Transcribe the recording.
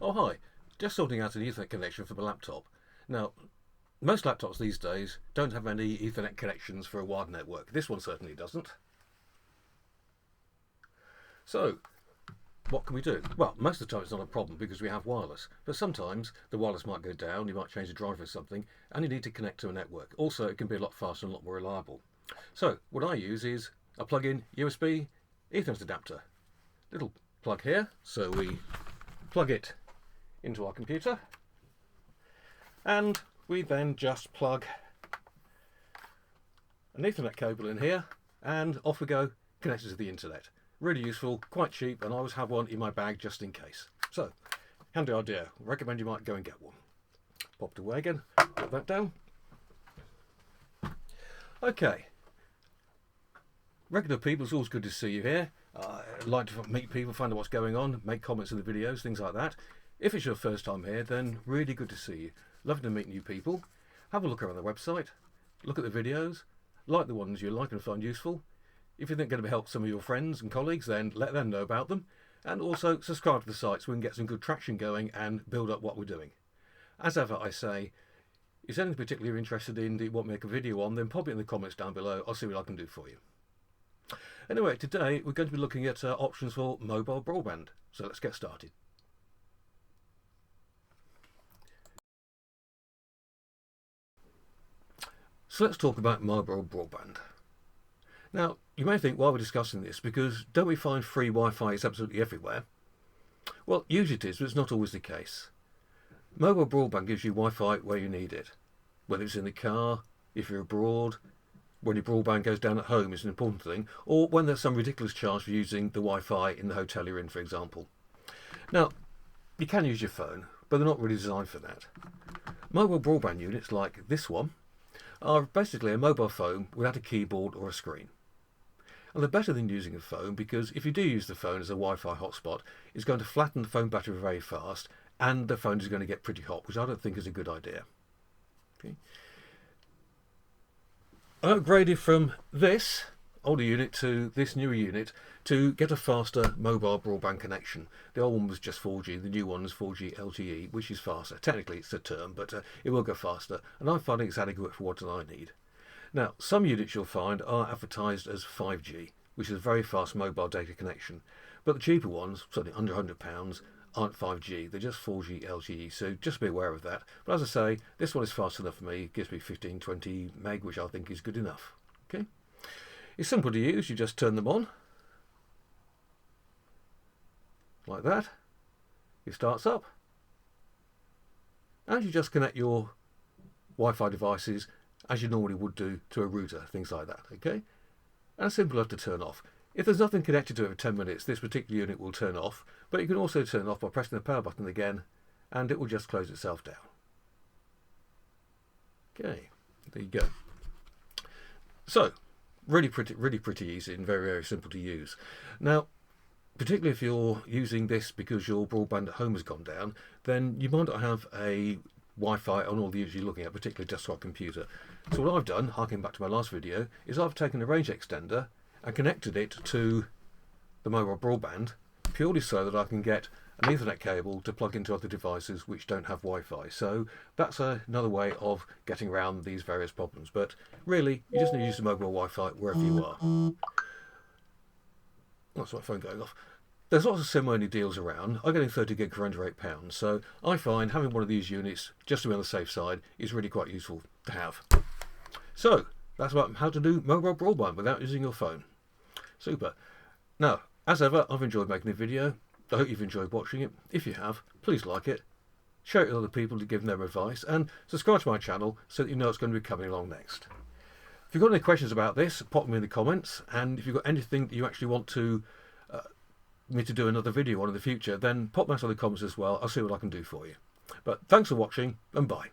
Oh hi, just sorting out an Ethernet connection for my laptop. Now, most laptops these days don't have any Ethernet connections for a wired network. This one certainly doesn't. So, what can we do? Well, most of the time it's not a problem because we have wireless, but sometimes the wireless might go down, you might change the driver or something, and you need to connect to a network. Also, it can be a lot faster and a lot more reliable. So, what I use is a plug-in USB Ethernet adapter. Little plug here, so we plug it into our computer, and we then just plug an Ethernet cable in here, and off we go, connected to the internet. Really useful, quite cheap, and I always have one in my bag just in case. So, handy idea. Recommend you might go and get one. Pop it away again, put that down. Okay. Regular people, it's always good to see you here. I like to meet people, find out what's going on, make comments in the videos, things like that. If it's your first time here, then really good to see you. Lovely to meet new people. Have a look around the website, look at the videos, like the ones you like and find useful. If you think they're going to help some of your friends and colleagues, then let them know about them. And also subscribe to the site so we can get some good traction going and build up what we're doing. As ever, I say, if there's anything particularly you're interested in that you want me to make a video on, then pop it in the comments down below. I'll see what I can do for you. Anyway, today we're going to be looking at options for mobile broadband. So let's get started. So let's talk about mobile broadband. Now, you may think, why we're discussing this, because don't we find free Wi-Fi is absolutely everywhere? Well, usually it is, but it's not always the case. Mobile broadband gives you Wi-Fi where you need it. Whether it's in the car, if you're abroad, when your broadband goes down at home is an important thing, or when there's some ridiculous charge for using the Wi-Fi in the hotel you're in, for example. Now, you can use your phone, but they're not really designed for that. Mobile broadband units like this one are basically a mobile phone without a keyboard or a screen. And they're better than using a phone because if you do use the phone as a Wi-Fi hotspot, it's going to flatten the phone battery very fast and the phone is going to get pretty hot, which I don't think is a good idea. Okay. I upgraded from this older unit to this newer unit to get a faster mobile broadband connection. The old one was just 4G, the new one is 4G LTE, which is faster. Technically it's a term, but it will go faster, and I'm finding it's adequate for what I need. Now, some units you'll find are advertised as 5G, which is a very fast mobile data connection, but the cheaper ones, certainly under £100, aren't 5G, they're just 4G LTE, so just be aware of that. But as I say, this one is fast enough for me, it gives me 15-20 meg, which I think is good enough. Okay, it's simple to use, you just turn them on, like that, it starts up, and you just connect your Wi-Fi devices as you normally would do to a router, things like that, okay? And it's simple enough to turn off. If there's nothing connected to it for 10 minutes, this particular unit will turn off, but you can also turn it off by pressing the power button again, and it will just close itself down. Okay, there you go. So, really pretty easy and very, very simple to use. Now, particularly if you're using this because your broadband at home has gone down, then you might not have a Wi-Fi on all the units you're looking at, particularly a desktop computer. So what I've done, harking back to my last video, is I've taken a range extender and connected it to the mobile broadband purely so that I can get an Ethernet cable to plug into other devices which don't have Wi-Fi. So that's another way of getting around these various problems. But really, you just need to use the mobile Wi-Fi wherever you are. That's my phone going off. There's lots of similar deals around. I'm getting 30 gig for under £8, so I find having one of these units just to be on the safe side is really quite useful to have. So that's about how to do mobile broadband without using your phone. Super. Now, as ever, I've enjoyed making the video. I hope you've enjoyed watching it. If you have, please like it, share it with other people to give them advice, and subscribe to my channel so that you know what's going to be coming along next. If you've got any questions about this, pop them in the comments, and if you've got anything that you actually want to me to do another video on in the future, then pop that in the comments as well. I'll see what I can do for you. But thanks for watching, and bye.